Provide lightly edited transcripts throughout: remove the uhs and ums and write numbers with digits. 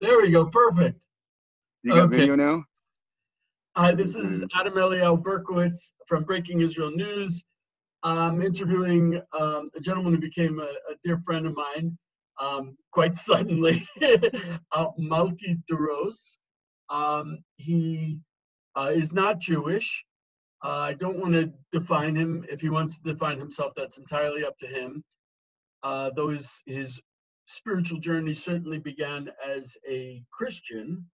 There we go. Perfect. You got video now? This is Adam Eliel Berkowitz from Breaking Israel News. I'm interviewing a gentleman who became a dear friend of mine quite suddenly, Malki Doross. He is not Jewish. I don't want to define him. If he wants to define himself, that's entirely up to him. Though his spiritual journey certainly began as a Christian,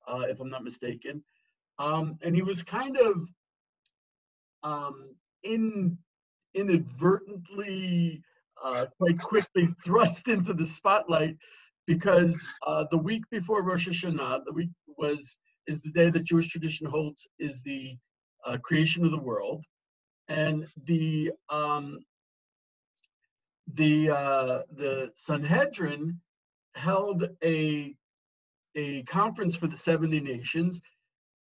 if I'm not mistaken. And he was kind of inadvertently, quite quickly thrust into the spotlight because the week before Rosh HaShanna, is the day that Jewish tradition holds is the creation of the world, and the Sanhedrin held a conference for the 70 nations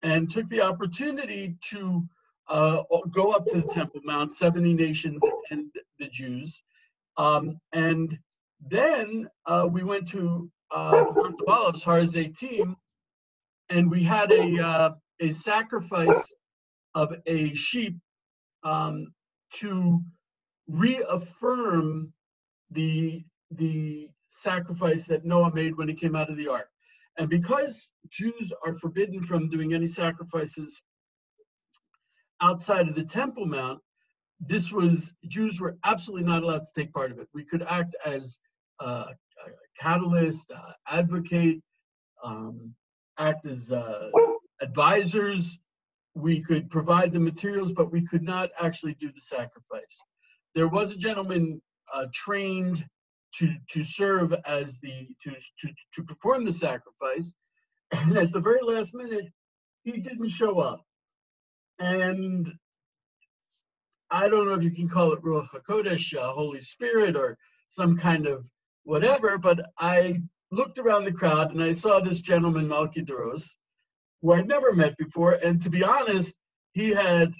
and took the opportunity to go up to the Temple Mount, 70 nations and the Jews. And then we went to the Mount of Olives, Har Zeitim, and we had a sacrifice of a sheep to reaffirm the sacrifice that Noah made when he came out of the ark. And because Jews are forbidden from doing any sacrifices outside of the Temple Mount, Jews were absolutely not allowed to take part of it. We could act as a catalyst, advocate, act as advisors. We could provide the materials, but we could not actually do the sacrifice. There was a gentleman trained to serve as to perform the sacrifice, and at the very last minute, he didn't show up. And I don't know if you can call it Ruach HaKodesh, Holy Spirit, or some kind of whatever, but I looked around the crowd and I saw this gentleman, Malki Doross, who I'd never met before. And to be honest, he had,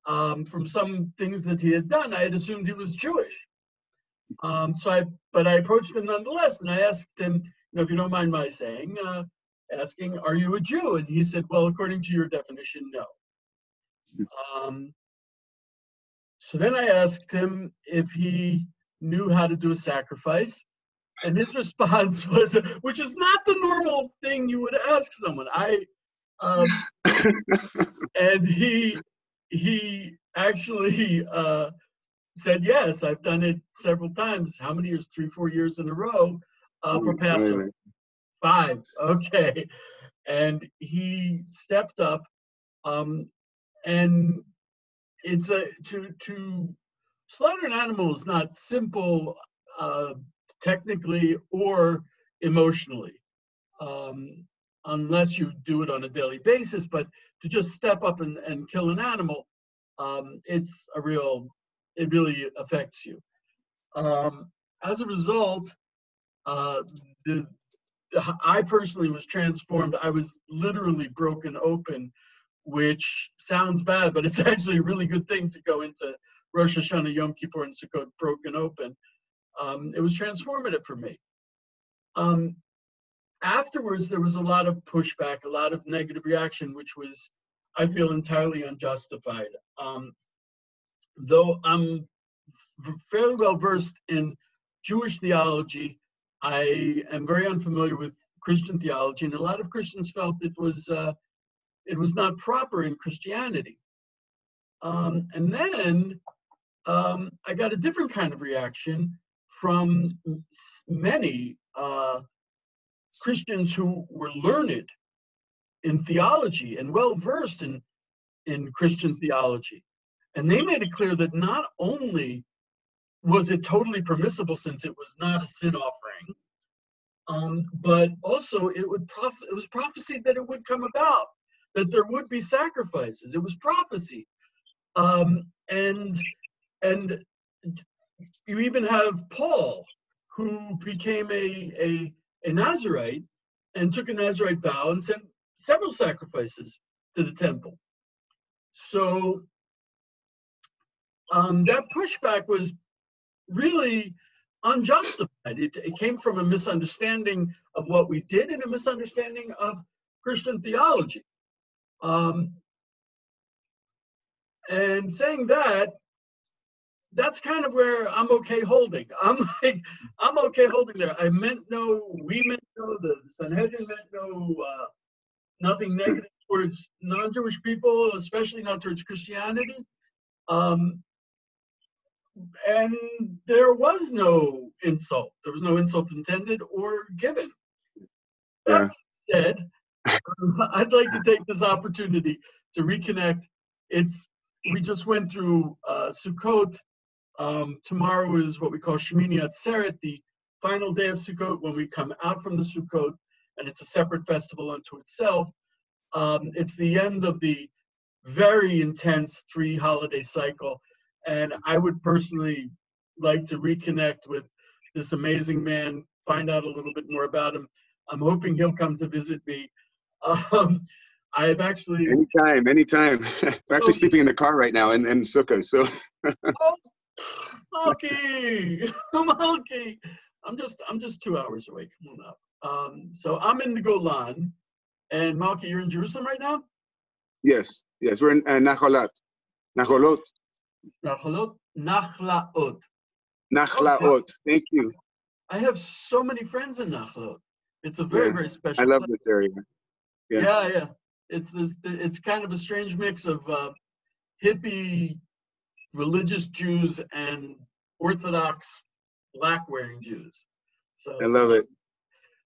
from some things that he had done, I had assumed he was Jewish. But I approached him nonetheless, and I asked him, if you don't mind my saying, asking, are you a Jew? And he said, well, according to your definition, no. So then I asked him if he knew how to do a sacrifice, and his response was, which is not the normal thing you would ask someone. And he actually said, yes, I've done it several times. How many years? 3-4 years in a row for Passover. 5, okay. And he stepped up, and it's to slaughter an animal is not simple technically or emotionally, unless you do it on a daily basis. But to just step up and kill an animal, it really affects you. As a result, I personally was transformed. I was literally broken open, which sounds bad, but it's actually a really good thing to go into Rosh HaShanna, Yom Kippur, and Sukkot broken open. It was transformative for me. Afterwards, there was a lot of pushback, a lot of negative reaction, which was, I feel, entirely unjustified. Though I'm fairly well versed in Jewish theology, I am very unfamiliar with Christian theology, and a lot of Christians felt it was not proper in Christianity. And then I got a different kind of reaction from many Christians who were learned in theology and well versed in Christian theology. And they made it clear that not only was it totally permissible since it was not a sin offering, but also it was prophecy that it would come about, that there would be sacrifices. It was prophecy. And you even have Paul, who became a Nazirite and took a Nazirite vow and sent several sacrifices to the temple. So that pushback was really unjustified. It came from a misunderstanding of what we did and a misunderstanding of Christian theology. And saying that, that's kind of where I'm okay holding. I'm okay holding there. I meant no, we meant no, the Sanhedrin meant no, nothing negative towards non-Jewish people, especially not towards Christianity. And there was no insult. There was no insult intended or given. That being said, I'd like to take this opportunity to reconnect. We just went through Sukkot. Tomorrow is what we call Shemini Atzeret, the final day of Sukkot, when we come out from the Sukkot, and it's a separate festival unto itself. It's the end of the very intense 3-holiday cycle, and I would personally like to reconnect with this amazing man, find out a little bit more about him. I'm hoping he'll come to visit me. I've actually... Anytime. We're actually sleeping in the car right now in Sukkot, so... Oh, Malki! Malki! I'm just 2 hours away. Come on up. So I'm in the Golan, and Malki, you're in Jerusalem right now? Yes, we're in Nachlaot. Nachlaot. Thank you. I have so many friends in Nachlaot. It's a very, very special I love place. this area. Yeah. It's kind of a strange mix of hippie religious Jews and Orthodox black-wearing Jews. So I love it.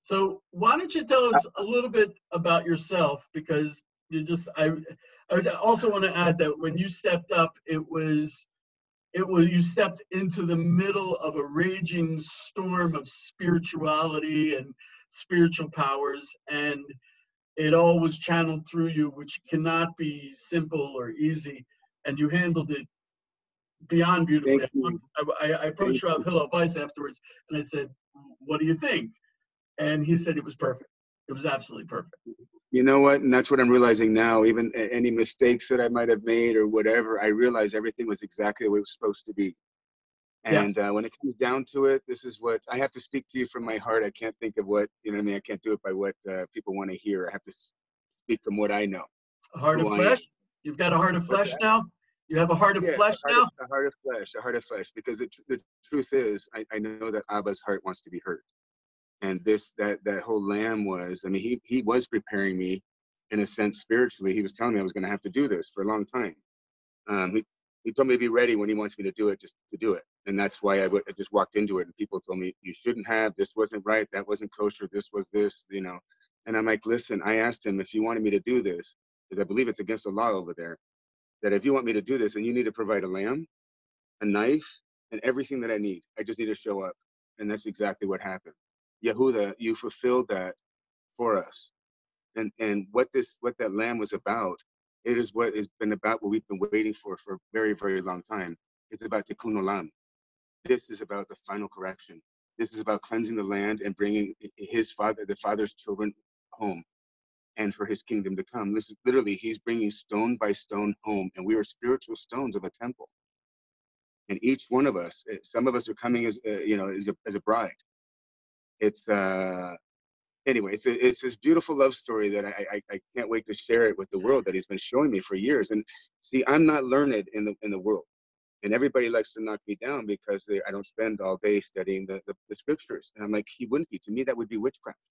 So why don't you tell us a little bit about yourself, because I also want to add that when you stepped up, you stepped into the middle of a raging storm of spirituality and spiritual powers, and it all was channeled through you, which cannot be simple or easy, and you handled it beyond beautifully. I approached Rav Hillel Weiss afterwards, and I said, "What do you think?" And he said it was perfect. It was absolutely perfect. You know what? And that's what I'm realizing now. Even any mistakes that I might have made or whatever, I realize everything was exactly the way it was supposed to be. And when it comes down to it, this is what I have to speak to you from my heart. I can't think of what, you know what I mean? I can't do it by what people want to hear. I have to speak from what I know. A heart of flesh? You've got a heart of flesh now? You have a heart of flesh now? A heart of flesh. Because the truth is, I know that Abba's heart wants to be heard. And that whole lamb was, I mean, he was preparing me in a sense spiritually. He was telling me I was going to have to do this for a long time. He told me to be ready when he wants me to do it, just to do it. And that's why I just walked into it. And people told me, you shouldn't have, this wasn't right, that wasn't kosher, this was this, you know. And I'm like, listen, I asked him if you wanted me to do this, because I believe it's against the law over there, that if you want me to do this, then you need to provide a lamb, a knife, and everything that I need. I just need to show up. And that's exactly what happened. Yehuda, you fulfilled that for us. And what that lamb was about, it is what has been about what we've been waiting for a very, very long time. It's about tikkun olam. This is about the final correction. This is about cleansing the land and bringing the father's children home, and for his kingdom to come. This is literally, he's bringing stone by stone home, and we are spiritual stones of a temple. And each one of us, some of us are coming as a bride. It's anyway, it's this beautiful love story that I can't wait to share it with the world, that he's been showing me for years. And see, I'm not learned in the world, and everybody likes to knock me down because I don't spend all day studying the scriptures. And I'm like, he wouldn't be. To me, that would be witchcraft,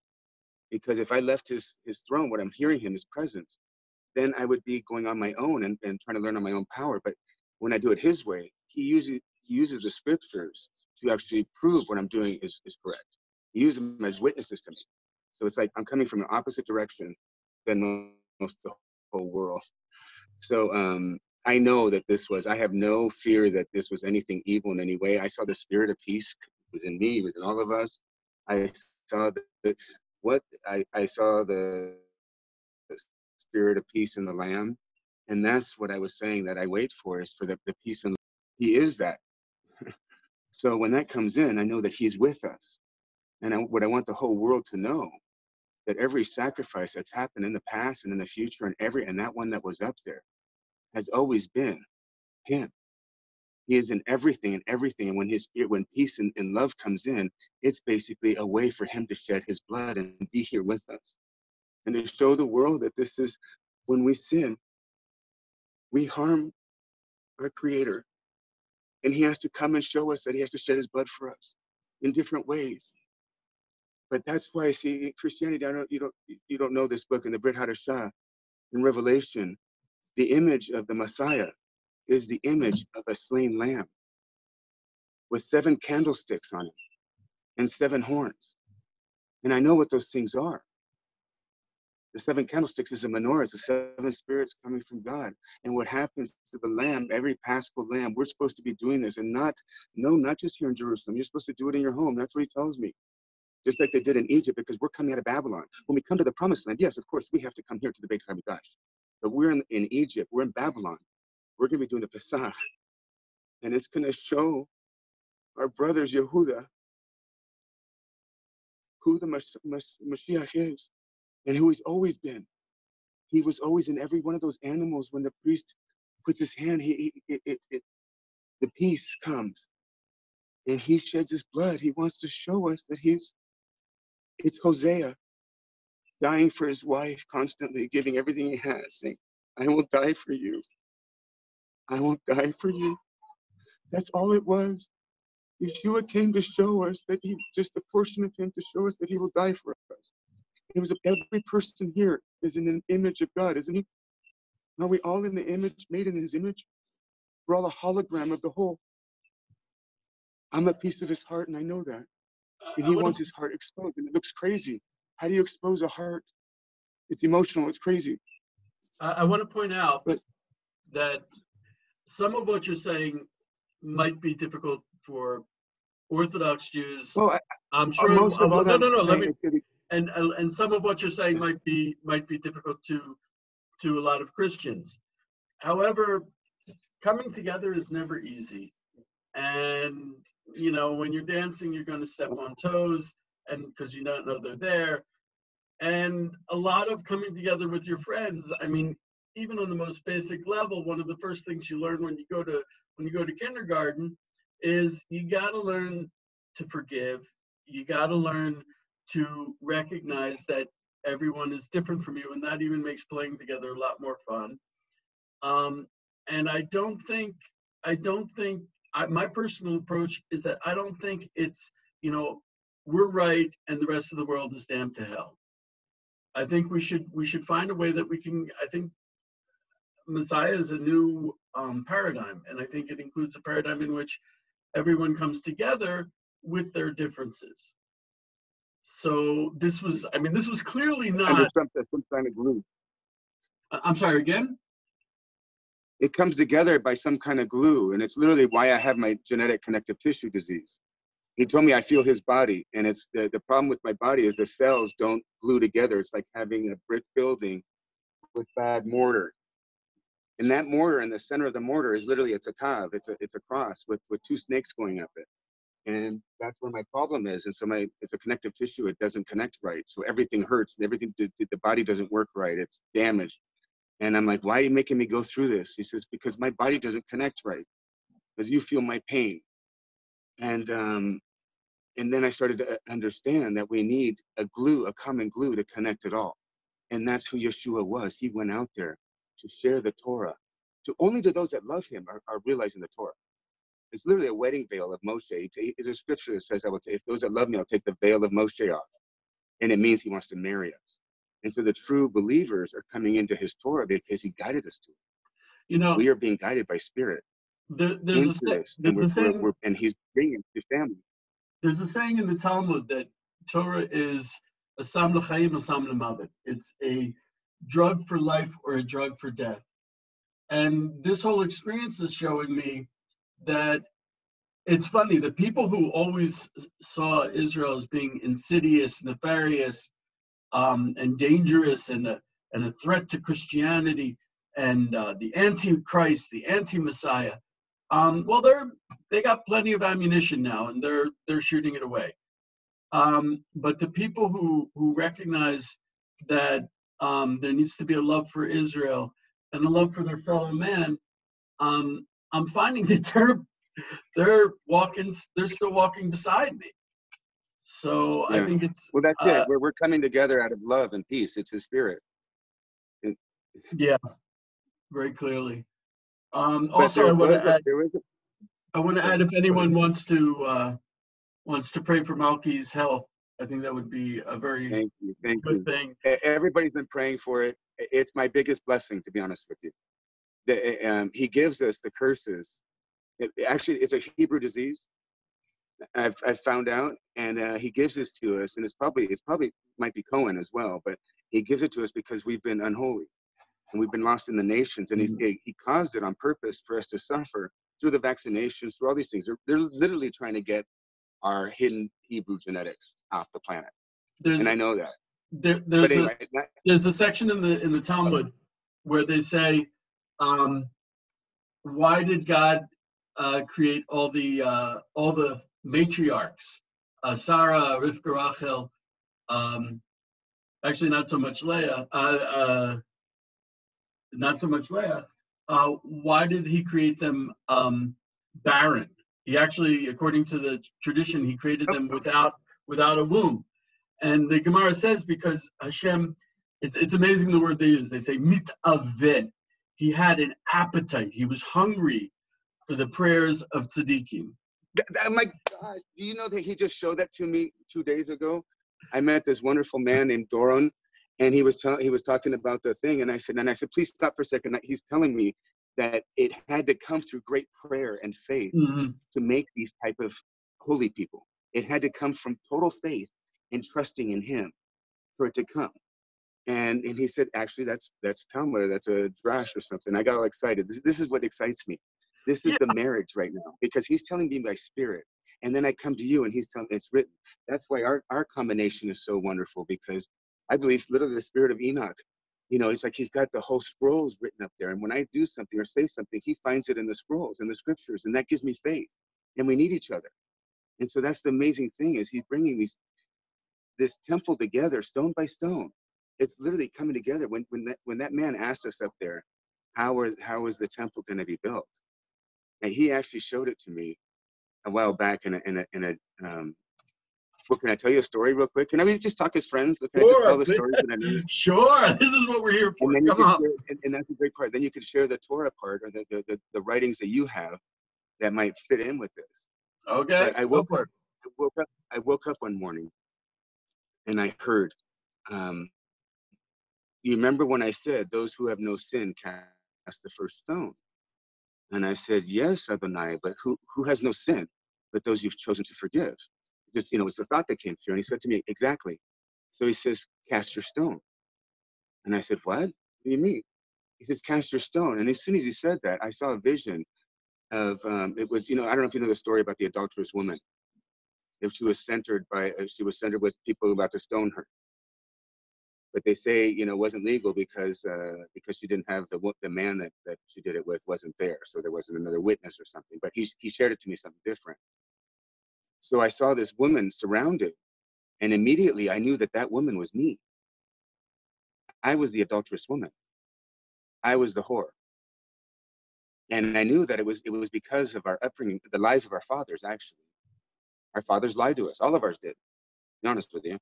because if I left his throne, what I'm hearing him, his presence, then I would be going on my own and trying to learn on my own power. But when I do it his way, he uses the scriptures to actually prove what I'm doing is correct. He uses them as witnesses to me. So it's like I'm coming from the opposite direction than most of the whole world. So I know that I have no fear that this was anything evil in any way. I saw the spirit of peace was in me, it was in all of us. I saw I saw the spirit of peace in the Lamb. And that's what I was saying that I wait for, is for the peace. And he is that. So when that comes in, I know that he's with us. And what I want the whole world to know, that every sacrifice that's happened in the past and in the future, and that one that was up there has always been him. He is in everything and everything. And when his spirit, when peace and love comes in, it's basically a way for him to shed his blood and be here with us. And to show the world that this is, when we sin, we harm our Creator. And he has to come and show us that he has to shed his blood for us in different ways. But that's why I see Christianity, you don't know this book in the Brit Hadashah, in Revelation, the image of the Messiah is the image of a slain lamb with 7 candlesticks on it and 7 horns. And I know what those things are. The 7 candlesticks is a menorah. It's the 7 spirits coming from God. And what happens to the lamb, every Paschal lamb, we're supposed to be doing this, and not just here in Jerusalem. You're supposed to do it in your home. That's what he tells me. Just like they did in Egypt, because we're coming out of Babylon. When we come to the promised land, yes, of course, we have to come here to the Beit HaMikdash. But we're in Egypt, we're in Babylon. We're going to be doing the Pesach. And it's going to show our brothers, Yehuda, who the Mashiach is and who he's always been. He was always in every one of those animals. When the priest puts his hand, the peace comes. And he sheds his blood. He wants to show us that it's Hosea dying for his wife, constantly giving everything he has, saying, I will die for you. I will die for you. That's all it was. Yeshua came to show us that just a portion of him, to show us that he will die for us. It was every person here is in an image of God, isn't he? Are we all in the image, made in his image? We're all a hologram of the whole. I'm a piece of his heart, and I know that. And he wants his heart exposed, and it looks crazy. How do you expose a heart? It's emotional, it's crazy. I want to point out that some of what you're saying might be difficult for Orthodox Jews. Oh, I'm sure. Most of all Let me. And some of what you're saying might be difficult to a lot of Christians. However, coming together is never easy. And when you're dancing, you're going to step on toes, and because you don't know they're there. And a lot of coming together with your friends. I mean, even on the most basic level, one of the first things you learn when you go to kindergarten is you got to learn to forgive. You got to learn to recognize that everyone is different from you, and that even makes playing together a lot more fun. And I don't think my personal approach is that I don't think it's we're right and the rest of the world is damned to hell. I think we should find a way that we can. I think Messiah is a new paradigm, and I think it includes a paradigm in which everyone comes together with their differences. So this was clearly not. Some kind of glue. I'm sorry, again? It comes together by some kind of glue, and it's literally why I have my genetic connective tissue disease. He told me I feel his body, and it's the problem with my body is the cells don't glue together. It's like having a brick building with bad mortar. And that mortar, in the center of the mortar, is literally it's a tav, it's a cross with 2 snakes going up it. And that's where my problem is. And so it's a connective tissue. It doesn't connect right. So everything hurts. Everything, the body doesn't work right. It's damaged. And I'm like, why are you making me go through this? He says, because my body doesn't connect right. Because you feel my pain. And then I started to understand that we need a common glue to connect it all. And that's who Yeshua was. He went out there to share the Torah. Only to those that love him are realizing the Torah. It's literally a wedding veil of Moshe. There's a scripture that says, if those that love me, I'll take the veil of Moshe off. And it means he wants to marry us. And so the true believers are coming into his Torah because he guided us to it. We are being guided by Spirit into this. And he's bringing us to family. There's a saying in the Talmud that Torah is a sam l'chaim, a sam l'mavet. It's a drug for life or a drug for death. And this whole experience is showing me that it's funny, the people who always saw Israel as being insidious, nefarious, and dangerous, and a threat to Christianity, and the Antichrist, the anti-Messiah, they got plenty of ammunition now, and they're shooting it away. But the people who recognize that there needs to be a love for Israel and a love for their fellow man, I'm finding that they're still walking beside me. So I Yeah. think it's Well, that's it. We're coming together out of love and peace. It's His Spirit. yeah, very clearly. But Also, I want to add. there was a. I want to Sorry. add, if Go ahead. anyone wants to pray for Malki's health, I think that would be a very Thank you. Thank good you. thing. Everybody's been praying for it. It's my biggest blessing, to be honest with you. He gives us the curses. Actually, it's a Hebrew disease. I've found out, and He gives this to us, and it's probably might be Cohen as well, but He gives it to us because we've been unholy and we've been lost in the nations, and He caused it on purpose for us to suffer through the vaccinations, through all these things. They're literally trying to get our hidden Hebrew genetics off the planet, and I know that. But anyway, there's a section in the Talmud where they say, why did God create all the matriarchs, Sarah, Rivka, Rachel, actually not so much Leah, why did He create them barren? He actually, according to the tradition, He created them without a womb. And the Gemara says, because Hashem, it's amazing the word they use. They say mit avert. He had an appetite. He was hungry for the prayers of tzaddikim. My God, do you know that He just showed that to me 2 days ago? I met this wonderful man named Doron, and he was talking about the thing, and I said, please stop for a second. He's telling me that it had to come through great prayer and faith to make these type of holy people. It had to come from total faith and trusting in Him for it to come. And he said, actually, that's Talmud, that's a drash or something. I got all excited. This is what excites me. This is the marriage right now, because He's telling me by spirit, and then I come to you and He's telling me it's written. That's why our combination is so wonderful, because I believe literally the spirit of Enoch, it's like he's got the whole scrolls written up there. And when I do something or say something, he finds it in the scrolls and the scriptures, and that gives me faith. And we need each other. And so that's the amazing thing, is He's bringing this temple together, stone by stone. It's literally coming together. When that man asked us up there, how is the temple going to be built? And he actually showed it to me a while back in a well, can I tell you a story real quick? Can I just talk as friends? Can I just tell the stories that I know? Sure, this is what we're here for. And then Come on. and that's a great part. Then you could share the Torah part, or the writings that you have that might fit in with this. Okay. But I woke up one morning and I heard, you remember when I said, those who have no sin cast the first stone? And I said, yes, Adonai, but who has no sin but those you've chosen to forgive? Just, it's a thought that came through. And he said to me, exactly. So he says, cast your stone. And I said, what do you mean? He says, cast your stone. And as soon as he said that, I saw a vision of, it was, I don't know if you know the story about the adulterous woman. If she was centered with people about to stone her. But they say, it wasn't legal because she didn't have the man that she did it with wasn't there. So there wasn't another witness or something. But he shared it to me something different. So I saw this woman surrounded, and immediately I knew that woman was me. I was the adulterous woman. I was the whore. And I knew that it was because of our upbringing, the lies of our fathers, actually. Our fathers lied to us. All of ours did, to be honest with you.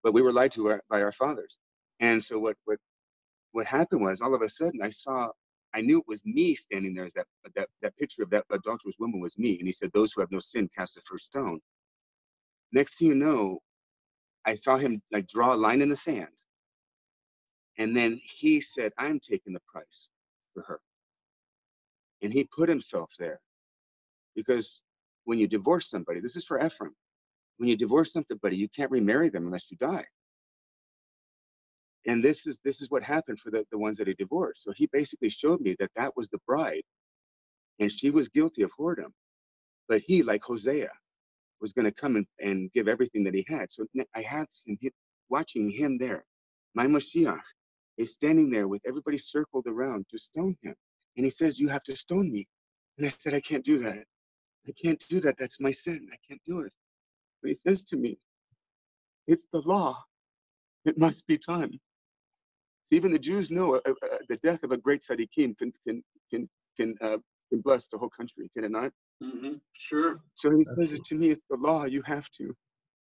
But we were lied to by our fathers. And so what happened was, all of a sudden, I knew it was me standing there. As that picture of that adulterous woman was me. And he said, those who have no sin cast the first stone. Next thing you know, I saw him draw a line in the sand. And then he said, I'm taking the price for her. And he put himself there. Because when you divorce somebody, this is for Ephraim, when you divorce somebody, you can't remarry them unless you die. And this is what happened for the ones that he divorced. So he basically showed me that was the bride, and she was guilty of whoredom. But he, like Hosea, was going to come and give everything that he had. So I have him watching him there. My Mashiach is standing there with everybody circled around to stone him. And he says, you have to stone me. And I said, I can't do that. I can't do that. That's my sin. I can't do it. But he says to me, it's the law. It must be done. So even the Jews know the death of a great tzaddikim can bless the whole country, can it not? Sure. So he says it Absolutely. to me, it's the law, you have to.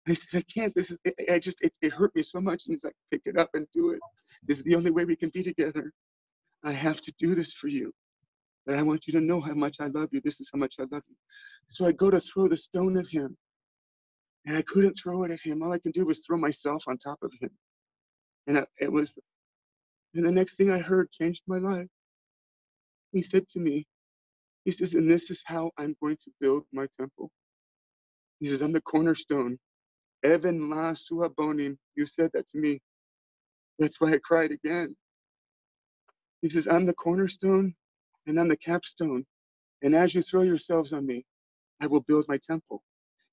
I said, I can't, this is, it hurt me so much. And he's like, pick it up and do it. This is the only way we can be together. I have to do this for you. But I want you to know how much I love you. This is how much I love you. So I go to throw the stone at him. And I couldn't throw it at him. All I can do was throw myself on top of him. And and the next thing I heard changed my life. He said to me, he says, and this is how I'm going to build my temple. He says, I'm the cornerstone. Evan la suabonim. You said that to me. That's why I cried again. He says, I'm the cornerstone and I'm the capstone. And as you throw yourselves on me, I will build my temple.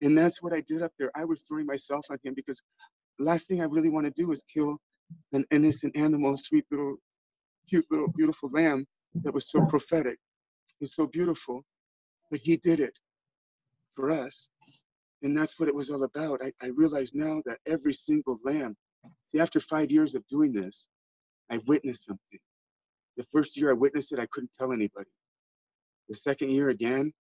And that's what I did up there. I was throwing myself on him because the last thing I really want to do is kill an innocent animal, sweet little, cute little, beautiful lamb that was so prophetic and so beautiful. But he did it for us. And that's what it was all about. I realize now that every single lamb, see, after 5 years of doing this, I've witnessed something. The first year I witnessed it, I couldn't tell anybody. The second year again,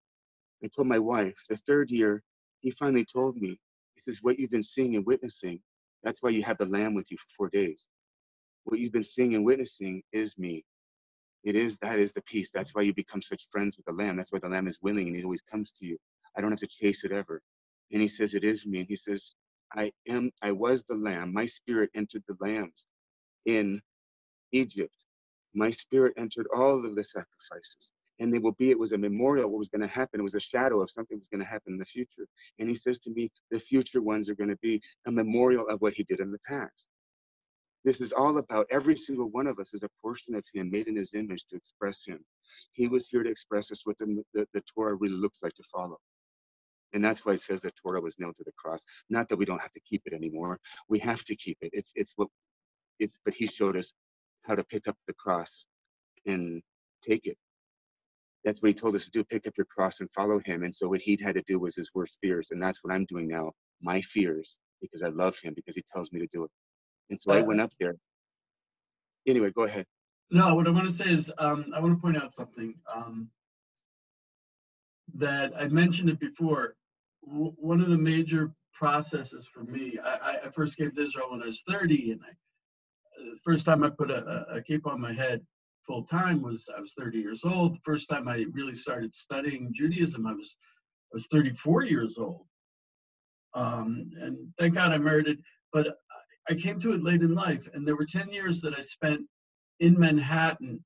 I told my wife. The third year, he finally told me, he says, what you've been seeing and witnessing, that's why you have the lamb with you for 4 days. What you've been seeing and witnessing is me. That is the peace. That's why you become such friends with the lamb. That's why the lamb is willing and he always comes to you. I don't have to chase it ever. And he says, it is me. And he says, I was the lamb. My spirit entered the lambs in Egypt. My spirit entered all of the sacrifices. And it was a memorial of what was going to happen. It was a shadow of something that was going to happen in the future. And he says to me, the future ones are going to be a memorial of what he did in the past. This is all about every single one of us is a portion of him made in his image to express him. He was here to express us what the Torah really looks like to follow. And that's why it says the Torah was nailed to the cross. Not that we don't have to keep it anymore. We have to keep it. But he showed us how to pick up the cross and take it. That's what he told us to do, pick up your cross and follow him. And so what he had to do was his worst fears. And that's what I'm doing now, my fears, because I love him, because he tells me to do it. And so I went up there. Anyway, go ahead. No, what I want to say is I want to point out something that I mentioned it before. One of the major processes for me, I first came to Israel when I was 30, and the first time I put a cape on my head full time was I was 30 years old. The first time I really started studying Judaism, I was 34 years old. And thank God I married it, but I came to it late in life, and there were 10 years that I spent in Manhattan,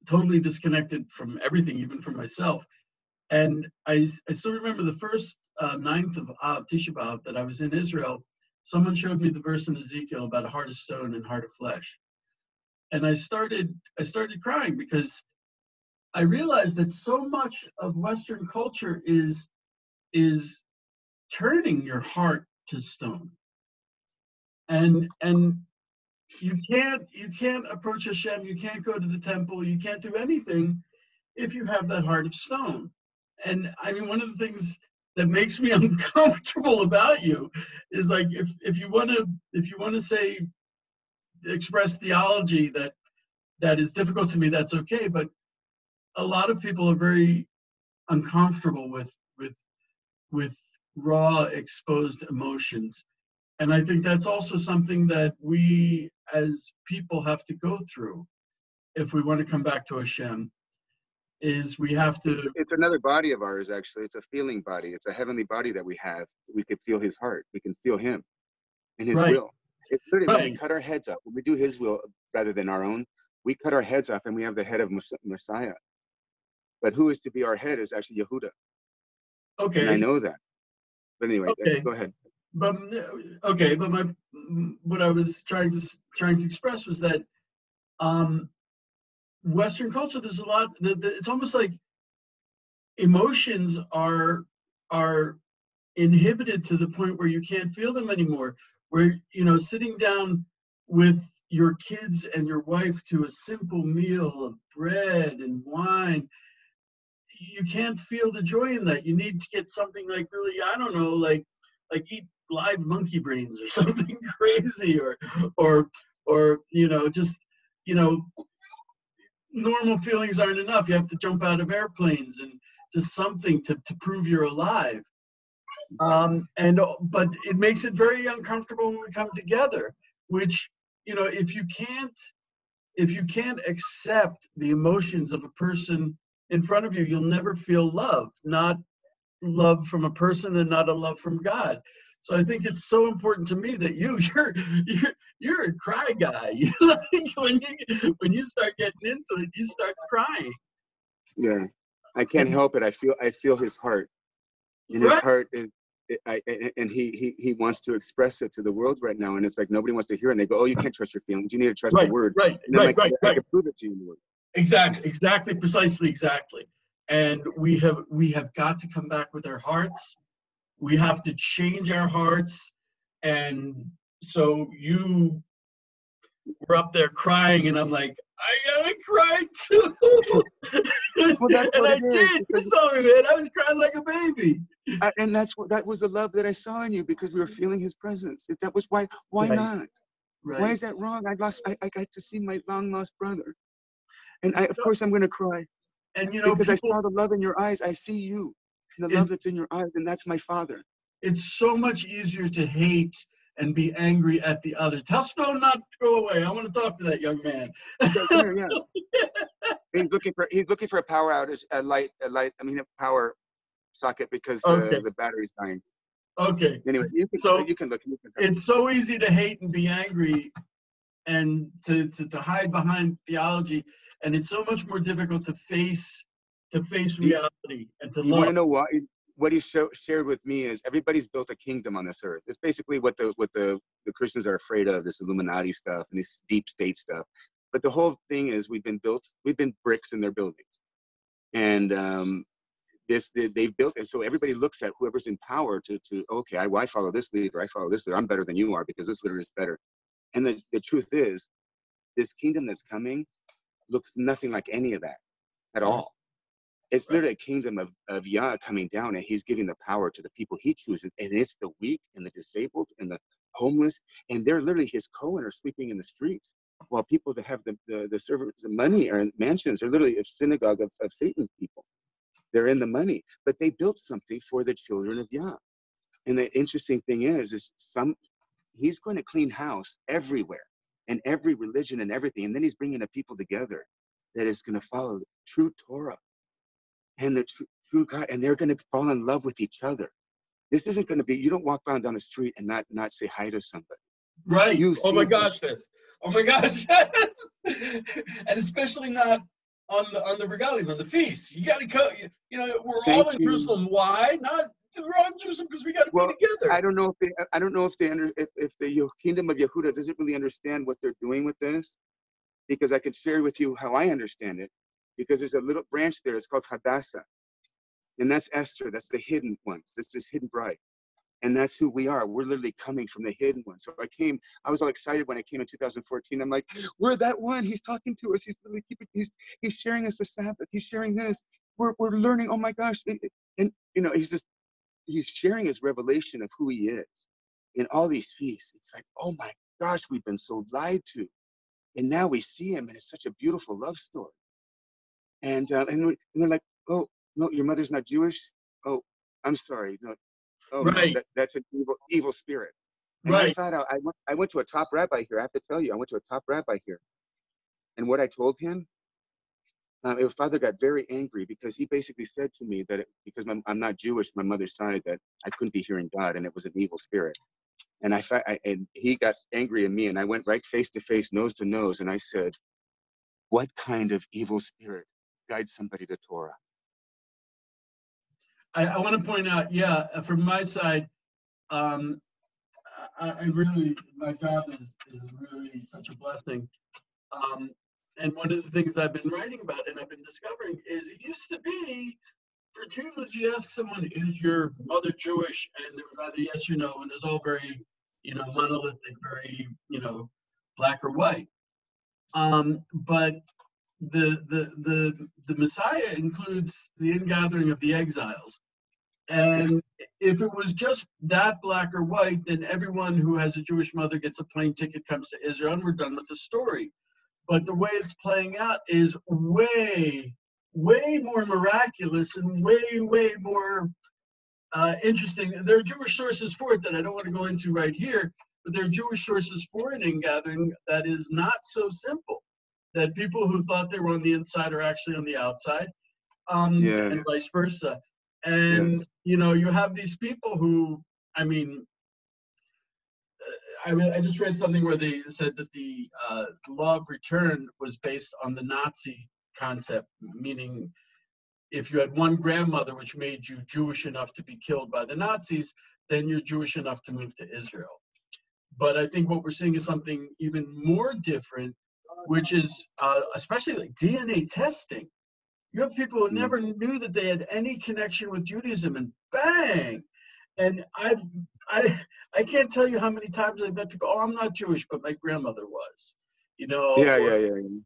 totally disconnected from everything, even from myself. And I still remember the first 9th of Tisha B'Av that I was in Israel. Someone showed me the verse in Ezekiel about a heart of stone and heart of flesh. And I started crying because I realized that so much of Western culture is turning your heart to stone. And you can't approach Hashem, you can't go to the temple, you can't do anything if you have that heart of stone. And I mean, one of the things that makes me uncomfortable about you is like if you want to say express theology that is difficult to me, that's okay. But a lot of people are very uncomfortable with raw, exposed emotions. And I think that's also something that we as people have to go through if we want to come back to Hashem, is we have to... It's another body of ours, actually. It's a feeling body. It's a heavenly body that we have. We could feel his heart. We can feel him and his will. It's literally when we cut our heads off, when we do his will rather than our own, we cut our heads off and we have the head of Messiah. But who is to be our head is actually Yehuda. Okay. And I know that. But anyway, okay. Go ahead. But what I was trying to express was that Western culture, there's a lot. It's almost like emotions are inhibited to the point where you can't feel them anymore. Where sitting down with your kids and your wife to a simple meal of bread and wine, you can't feel the joy in that. You need to get something like really, I don't know, like eat live monkey brains or something crazy, or just normal feelings aren't enough. You have to jump out of airplanes and to something to prove you're alive. But it makes it very uncomfortable when we come together, which, if you can't accept the emotions of a person in front of you, you'll never feel love, not love from a person and not a love from God. So I think it's so important to me that you're a cry guy. Like when you start getting into it, you start crying. Yeah, I can't help it. I feel his heart, and his Right. heart is. And he wants to express it to the world right now, and it's like nobody wants to hear it. And they go, "Oh, you can't trust your feelings. You need to trust the word." Right. And I'm like, I can prove it to you in the word. Exactly, precisely, exactly. And we have got to come back with our hearts. We have to change our hearts. And so you were up there crying, and I'm like, I gotta cry too. Well, that's And what I it is, did. You because saw me, man. I was crying like a baby. and that was the love that I saw in you, because we were feeling his presence. That was why. Why Right, not? Why right. is that wrong? I got to see my long lost brother, and of course I'm gonna cry, And because I people, saw the love in your eyes. I see you, and the love it's that's in your eyes, and that's my father. it's so much easier to hate and be angry at the other. Tell Stone not to go away. I want to talk to that young man. Yeah, come here, yeah. He's looking for a power outage, a power socket, because Okay, the battery's dying. okay. Anyway, So you can look. You can come. it's so easy to hate and be angry and to hide behind theology, and it's so much more difficult to face Do reality and to you want love. to know why? What he shared with me is everybody's built a kingdom on this earth. It's basically what the Christians are afraid of, this Illuminati stuff and this deep state stuff. But the whole thing is we've been bricks in their buildings, and they've built it so everybody looks at whoever's in power to okay, I follow this leader, I follow this leader, I'm better than you are because this leader is better. And the truth is, this kingdom that's coming looks nothing like any of that at all. It's Right. literally a kingdom of Yah coming down, and he's giving the power to the people he chooses. And it's the weak and the disabled and the homeless. And they're literally his Cohen are sleeping in the streets, while people that have the servants of money or mansions are literally a synagogue of Satan people. They're in the money. But they built something for the children of Yah. And the interesting thing is he's going to clean house everywhere, and every religion and everything. And then he's bringing a people together that is going to follow the true Torah and the true God, and they're going to fall in love with each other. This isn't going to be, you don't walk down the street and not say hi to somebody. Right. You Oh see my them. gosh, this. Oh my gosh. And especially not on the regalim, on the feast. You got to go. We're Thank all in you. Jerusalem. Why? Not we're all in Jerusalem because we got to Well, be together. I don't know if the kingdom of Yehuda doesn't really understand what they're doing with this, because I could share with you how I understand it, because there's a little branch there. It's called Hadassah, and that's Esther. That's the hidden ones. That's this hidden bride. And that's who we are. We're literally coming from the hidden one. So I was all excited when I came in 2014. I'm like, we're that one. He's talking to us. He's literally he's sharing us the Sabbath. He's sharing this. We're learning. Oh my gosh. And he's sharing his revelation of who he is in all these feasts. It's like, oh my gosh, we've been so lied to. And now we see him, and it's such a beautiful love story. And they're like, oh, no, your mother's not Jewish? Oh, I'm sorry. No, oh no, Right. that's an evil spirit. And I Right. thought I went to a top rabbi here. I have to tell you, I went to a top rabbi here. And what I told him, my father got very angry, because he basically said to me that because I'm not Jewish, my mother's side, that I couldn't be hearing God, and it was an evil spirit. And and he got angry at me, and I went right face to face, nose to nose, and I said, what kind of evil spirit guides somebody to Torah? I want to point out, from my side, I really, my job is really such a blessing. And one of the things I've been writing about and I've been discovering is it used to be for Jews, you ask someone, is your mother Jewish? And it was either yes or no, and it was all very, monolithic, very, black or white. But the Messiah includes the ingathering of the exiles. And if it was just that black or white, then everyone who has a Jewish mother gets a plane ticket, comes to Israel, and we're done with the story. but the way it's playing out is way, way more miraculous and way, way more interesting. There are Jewish sources for it that I don't want to go into right here, but there are Jewish sources for an ingathering that is not so simple. That people who thought they were on the inside are actually on the outside, and vice versa. And Yes. you know, you have these people who, I mean, I just read something where they said that the law of return was based on the Nazi concept, meaning if you had one grandmother which made you Jewish enough to be killed by the Nazis, then you're Jewish enough to move to Israel. But I think what we're seeing is something even more different, which is especially like DNA testing. You have people who never knew that they had any connection with Judaism, and bang! And I can't tell you how many times I've met people, oh, I'm not Jewish, but my grandmother was, you know,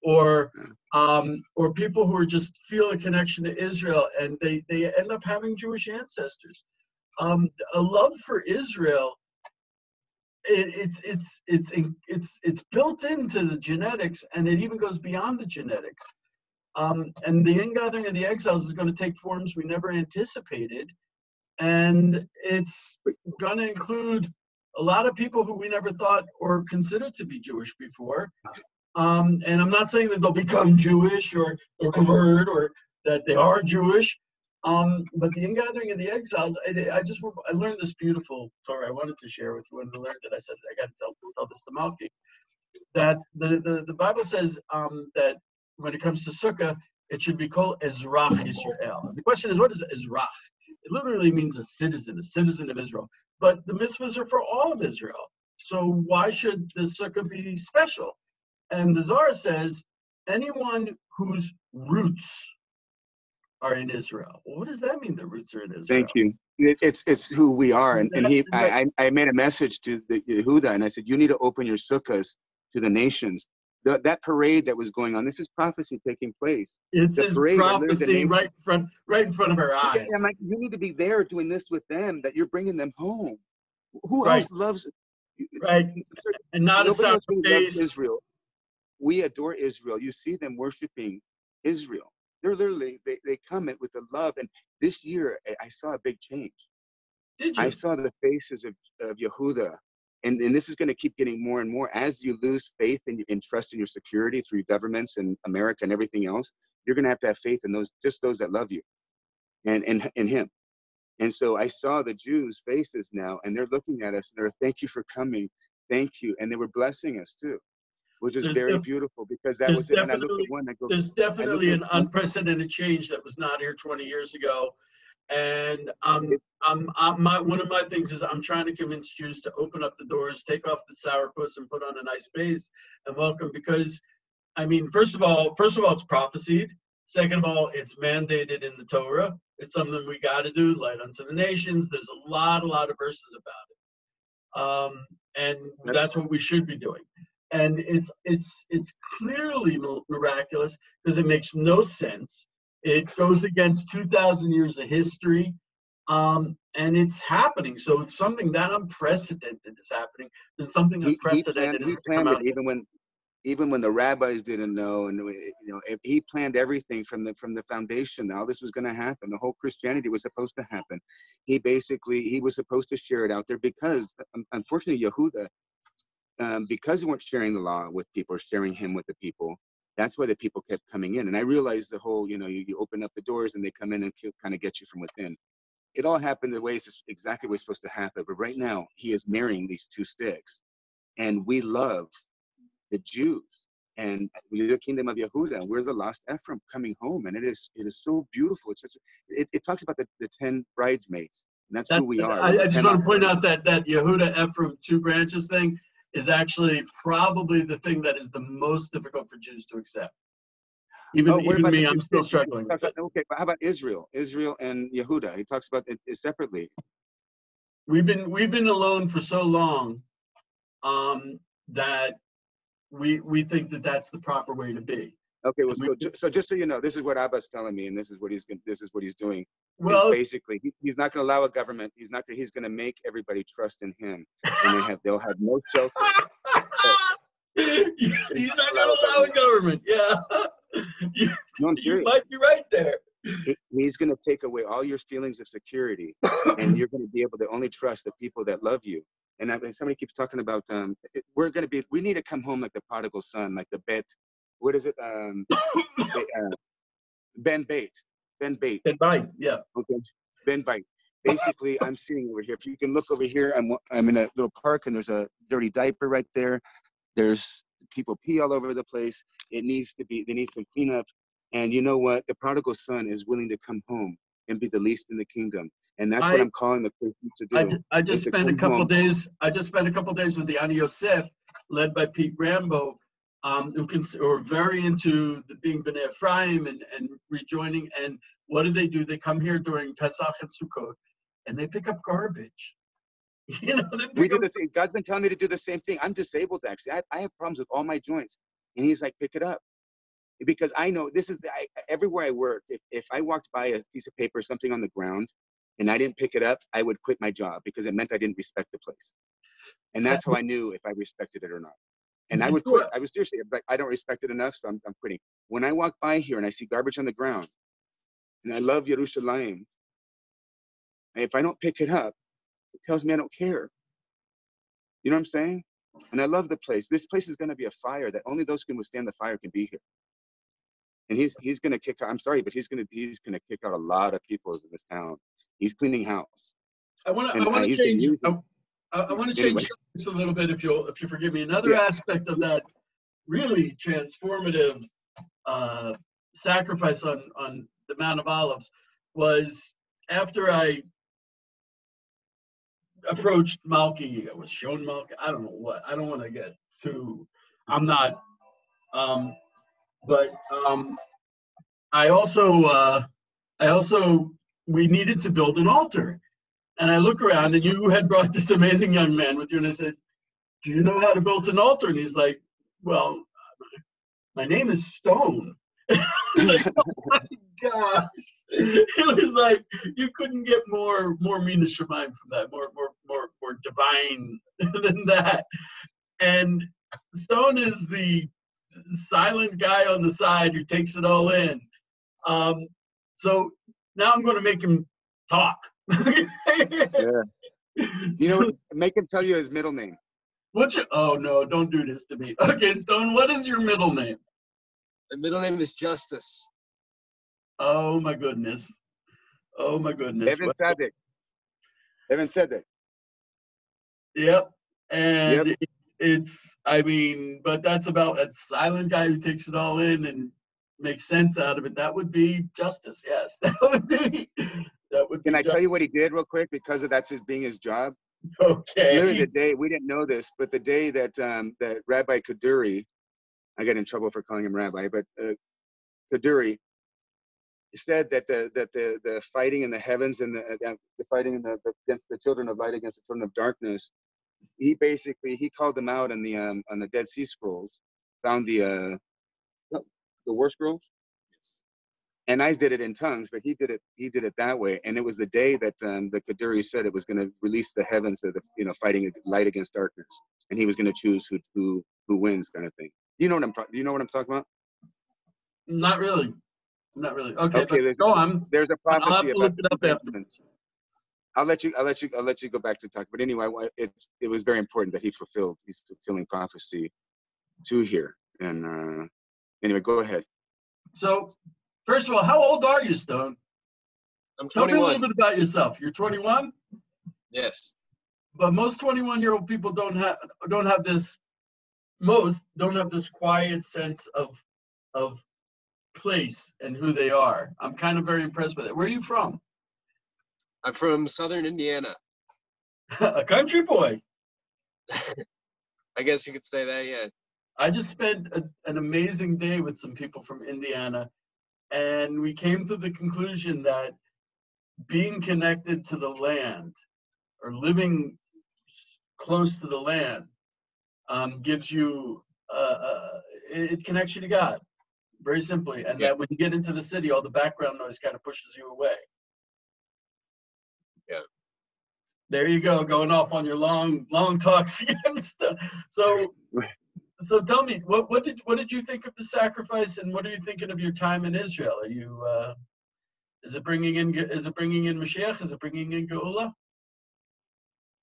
or people who are just feel a connection to Israel and they end up having Jewish ancestors. A love for Israel, it's built into the genetics, and it even goes beyond the genetics. And the ingathering of the exiles is going to take forms we never anticipated. And it's going to include a lot of people who we never thought or considered to be Jewish before. And I'm not saying that they'll become Jewish or convert or that they are Jewish. But the ingathering of the exiles, I learned this beautiful Torah I wanted to share with you. And I learned it. I said, I got to tell this to Malki. That the Bible says that when it comes to Sukkah, it should be called Ezrach Yisrael. And the question is, what is Ezrach? It literally means a citizen of Israel. But the mitzvahs are for all of Israel. So why should the Sukkah be special? And the Zohar says, anyone whose roots are in Israel. Well, what does that mean, the roots are in Israel? Thank you. It's who we are. And I made a message to the Yehuda, and I said, you need to open your sukkahs to the nations. That parade that was going on, this is prophecy taking place. It's his prophecy right in front of our eyes. Yeah, Mike, you need to be there doing this with them, that you're bringing them home. Who else loves Right. And not a sacrifice. Israel. We adore Israel. You see them worshiping Israel. They're literally, they come in with the love. And this year, I saw a big change. Did you? I saw the faces of Yehuda. And this is going to keep getting more and more as you lose faith and trust in your security through governments and America and everything else. You're going to have faith in those that love you and him. And so I saw the Jews' faces now, and they're looking at us and they're, thank you for coming. Thank you. And they were blessing us too, which is very beautiful, because that was it. And I look at one, I go, there's definitely an unprecedented change that was not here 20 years ago. And one of my things is I'm trying to convince Jews to open up the doors, take off the sourpuss, and put on a nice face and welcome. Because, I mean, first of all, it's prophesied. Second of all, it's mandated in the Torah. It's something we got to do. Light unto the nations. There's a lot of verses about it, and that's what we should be doing. And it's clearly miraculous because it makes no sense. It goes against 2,000 years of history, and it's happening. So if something that unprecedented is happening, then something unprecedented is come out. Even when the rabbis didn't know, and he planned everything from the foundation. All this was going to happen. The whole Christianity was supposed to happen. He was supposed to share it out there, because unfortunately Yehuda, because we weren't sharing the law with people or sharing him with the people, that's why the people kept coming in. And I realized the whole, you open up the doors and they come in and kind of get you from within. It all happened the way it's exactly the way it's supposed to happen. But right now, he is marrying these two sticks. And we love the Jews. And we're the kingdom of Yehuda. And we're the lost Ephraim coming home. And it is so beautiful. It talks about the 10 bridesmaids. And that's who we are. I just want to point out that Yehuda Ephraim 2 branches thing is actually probably the thing that is the most difficult for Jews to accept. Even me, I'm still struggling with it. Okay, but how about Israel? Israel and Yehuda. He talks about it separately. We've been alone for so long that we think that that's the proper way to be. Okay, well, so just so you know, this is what Abba's telling me, and this is what he's doing. Well, basically, he's not going to allow a government. He's going to make everybody trust in him, and they'll have no shelter. He's not going to allow a government. Yeah. you, No, I'm you serious. might be right there. He's going to take away all your feelings of security, and you're going to be able to only trust the people that love you. And somebody keeps talking about, we need to come home like the prodigal son, like the bet. What is it? Ben Bait. Ben Bait. And bite, yeah. Okay. Ben Bite. Basically, I'm sitting over here. If you can look over here, I'm in a little park, and there's a dirty diaper right there. There's people pee all over the place. They need some cleanup. And you know what? The prodigal son is willing to come home and be the least in the kingdom. And that's what I'm calling the Christians to do. I just spent a couple days with the Ani Yosef, led by Pete Rambo, who are very into being B'nai Ephraim and rejoining. And what do? They come here during Pesach and Sukkot, and they pick up garbage. You know, we do the same. God's been telling me to do the same thing. I'm disabled, actually. I have problems with all my joints. And he's like, pick it up. Because I know this is, everywhere I worked, if I walked by a piece of paper, something on the ground, and I didn't pick it up, I would quit my job because it meant I didn't respect the place. And that's how I knew if I respected it or not. And I would quit. I was seriously, like, I don't respect it enough, so I'm quitting. When I walk by here and I see garbage on the ground, and I love Yerushalayim, and if I don't pick it up, it tells me I don't care. You know what I'm saying? And I love the place. This place is going to be a fire that only those who can withstand the fire can be here. And he's going to kick out, I'm sorry, but he's going to kick out a lot of people in this town. He's cleaning house. I want to change. I want to change this a little bit, if you forgive me. Another aspect of that really transformative sacrifice on the Mount of Olives was after I approached Malki. I was shown Malki. I don't know what. I don't want to get too. I'm not. But I also we needed to build an altar, and I look around, and you had brought this amazing young man with you, and I said, "Do you know how to build an altar?" And he's like, "Well, my name is Stone." I was like, "Oh my gosh!" It was like you couldn't get more Mina Shemaim from that, more divine than that. And Stone is the silent guy on the side who takes it all in. So now I'm going to make him talk. Yeah. You know what? Make him tell you his middle name. Oh no, don't do this to me. Okay, Stone, what is your middle name? My middle name is Justice. Oh my goodness. Oh my goodness. Evan Sadek. Evan Sadek. Yep. And it's, I mean, but that's about a silent guy who takes it all in and makes sense out of it. That would be Justice. Yes, that would be. Can I tell you what he did real quick, because that's being his job? Okay. Literally the day, we didn't know this, but the day that that Rabbi Kaduri, I got in trouble for calling him Rabbi, but Kaduri said that the fighting in the heavens and the fighting against the children of light against the children of darkness, he called them out on the Dead Sea Scrolls, found the War Scrolls. Yes. And I did it in tongues, but he did it that way. And it was the day that the Kaduri said it was going to release the heavens, fighting light against darkness, and he was going to choose who wins, kind of thing. Do you know what I'm talking about? Not really. Okay, but go on. There's a prophecy I'll have to look it up afterwards. I'll let you go back to talk. But anyway, it was very important that he's fulfilling prophecy to here. And anyway, go ahead. So, first of all, how old are you, Stone? I'm 21. Tell me a little bit about yourself. You're 21? Yes. But most 21-year-old people don't have this quiet sense of place and who they are. I'm kind of very impressed with it. Where are you from? I'm from Southern Indiana. A country boy. I guess you could say that, yeah. I just spent an amazing day with some people from Indiana, and we came to the conclusion that being connected to the land or living close to the land gives you, it connects you to God, very simply. And that when you get into the city, all the background noise kind of pushes you away. Yeah. There you go, going off on your long talks again. So So tell me, what did you think of the sacrifice, and what are you thinking of your time in Israel? Are you is it bringing in Mashiach? Is it bringing in Geula?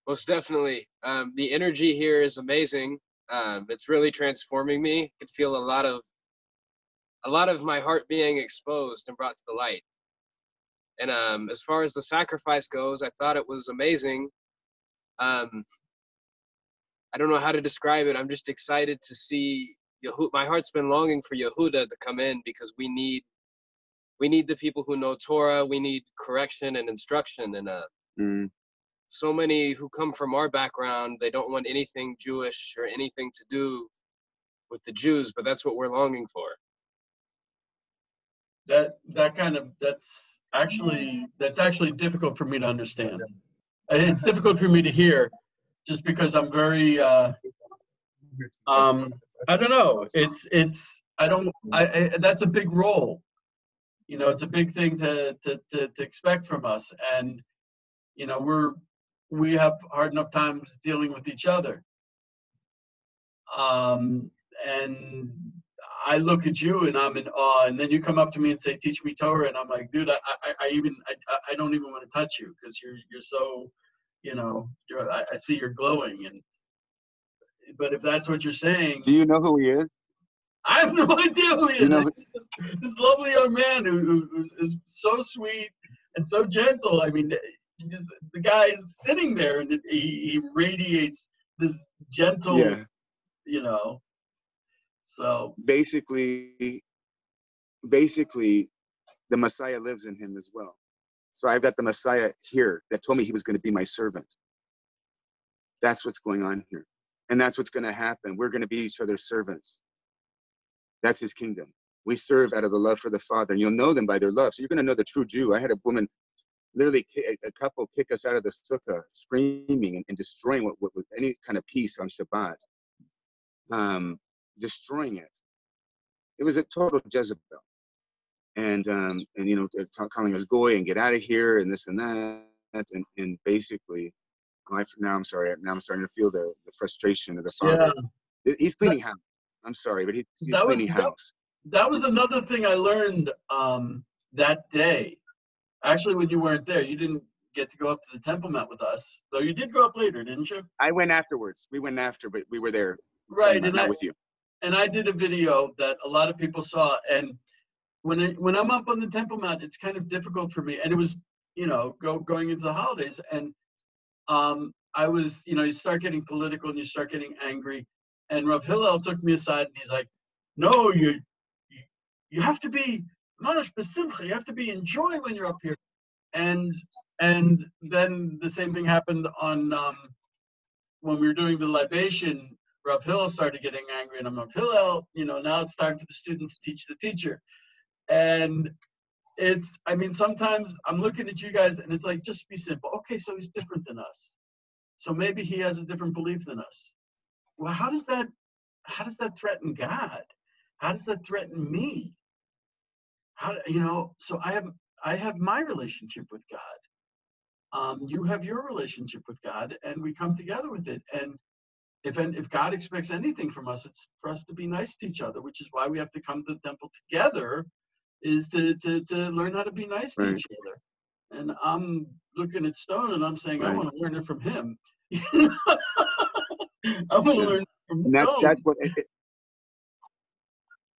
Most definitely. The energy here is amazing. It's really transforming me. I could feel a lot of my heart being exposed and brought to the light. And as far as the sacrifice goes, I thought it was amazing. I don't know how to describe it. I'm just excited to see Yehuda. My heart's been longing for Yehuda to come in, because we need the people who know Torah. We need correction and instruction. And so many who come from our background, they don't want anything Jewish or anything to do with the Jews, but that's what we're longing for. That's actually difficult for me to understand. It's difficult for me to hear, just because I'm very I don't know. That's a big role. It's a big thing to expect from us, and we have hard enough times dealing with each other. And I look at you and I'm in awe, and then you come up to me and say, "Teach me Torah," and I'm like, "Dude, I don't even want to touch you, because you're so, I see you're glowing." But if that's what you're saying, Do you know who he is? I have no idea who he is. You know This lovely young man who is so sweet and so gentle. I mean, the guy is sitting there, and he radiates this gentle, So basically, the Messiah lives in him as well. So I've got the Messiah here that told me he was going to be my servant. That's what's going on here. And that's what's going to happen. We're going to be each other's servants. That's his kingdom. We serve out of the love for the Father, and you'll know them by their love. So you're going to know the true Jew. I had a woman, literally a couple, kick us out of the sukkah, screaming and destroying what with any kind of peace on Shabbat, destroying it. It was a total Jezebel, and calling us goy and get out of here and this and that, and basically, now I'm sorry. Now I'm starting to feel the frustration of the Father. Yeah. He's cleaning house. I'm sorry, but he's cleaning house. That was another thing I learned that day. Actually, when you weren't there, you didn't get to go up to the Temple Mount with us, though you did go up later, didn't you? I went afterwards. We went after, but we were there. Right, and not with you. And I did a video that a lot of people saw, and when I'm up on the Temple Mount, it's kind of difficult for me. And it was, going into the holidays, and I was, you start getting political and you start getting angry. And Rav Hillel took me aside, and he's like, "No, you have to be mamash b'simcha. You have to be in joy when you're up here." And then the same thing happened on when we were doing the libation. Rav Hillel started getting angry, and I'm like, "Hillel, now it's time for the student to teach the teacher." And sometimes I'm looking at you guys, and it's like, just be simple. Okay, so he's different than us. So maybe he has a different belief than us. Well, how does that threaten God? How does that threaten me? So I have my relationship with God. You have your relationship with God, and we come together with it. And if God expects anything from us, it's for us to be nice to each other, which is why we have to come to the temple together, is to learn how to be nice to each other. And I'm looking at Stone, and I'm saying, I want to learn it from him. I want to learn from Stone. That's what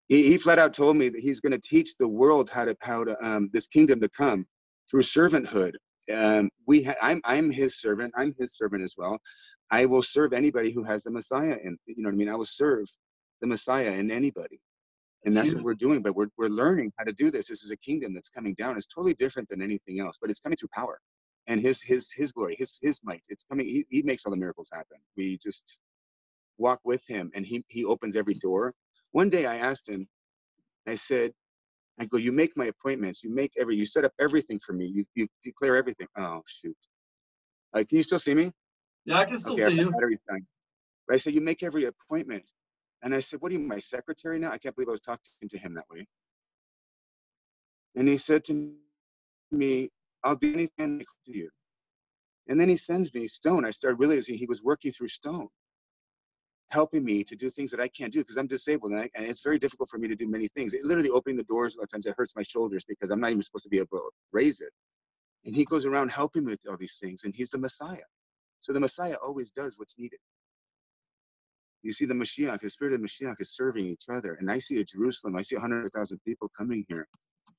he flat out told me, that he's going to teach the world how to this kingdom to come through servanthood. I'm his servant. I'm his servant as well. I will serve anybody who has the Messiah, and I will serve the Messiah in anybody. And that's what we're doing. But we're learning how to do this. This is a kingdom that's coming down. It's totally different than anything else, but it's coming through power and his glory, his might. It's coming. He makes all the miracles happen. We just walk with him, and he opens every door. One day I asked him, I go, you make my appointments. You set up everything for me. You declare everything. Oh, shoot. Can you still see me? Yeah, I can still see you. But I said, you make every appointment. And I said, what are you, my secretary now? I can't believe I was talking to him that way. And he said to me, I'll do anything to you. And then he sends me Stone. I started realizing he was working through Stone. helping me to do things that I can't do because I'm disabled, and it's very difficult for me to do many things. It literally opening the doors a lot of times, it hurts my shoulders because I'm not even supposed to be able to raise it. And he goes around helping me with all these things, and he's the Messiah. So the Messiah always does what's needed. You see the Mashiach, the spirit of Mashiach is serving each other. And I see a Jerusalem, I see 100,000 people coming here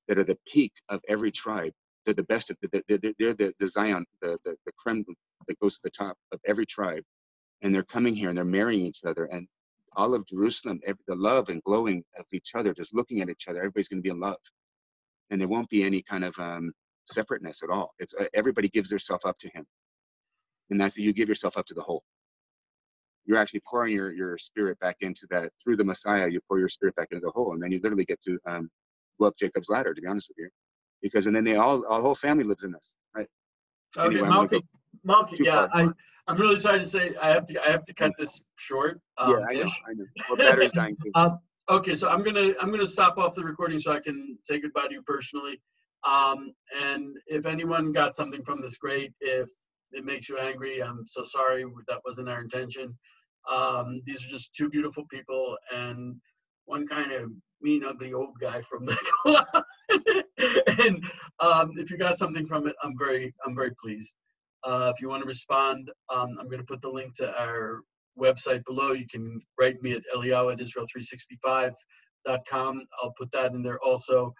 that are the peak of every tribe. They're the best of they're the Zion, the creme that goes to the top of every tribe. And they're coming here and they're marrying each other. And all of Jerusalem, the love and glowing of each other, just looking at each other, everybody's going to be in love. And there won't be any kind of separateness at all. It's everybody gives themselves up to him. And that's, you give yourself up to the whole. You're actually pouring your spirit back into that. Through the Messiah, you pour your spirit back into the whole. And then you literally get to go up Jacob's ladder, to be honest with you. Because, and then our whole family lives in us, right? Okay, anyway, Malki, yeah, far. I'm really sorry to say I have to cut this short. Yeah, I know. Well, battery's dying too. Okay, so I'm gonna stop off the recording so I can say goodbye to you personally. And if anyone got something from this, great. If it makes you angry, I'm so sorry. That wasn't our intention. These are just two beautiful people and one kind of mean, ugly old guy from the club. And if you got something from it, I'm very pleased. If you want to respond, I'm going to put the link to our website below. You can write me at eliyahu@israel365.com. I'll put that in there also.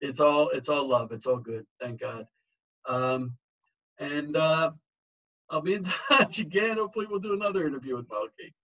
It's all love. It's all good. Thank God. And I'll be in touch again. Hopefully we'll do another interview with Malki.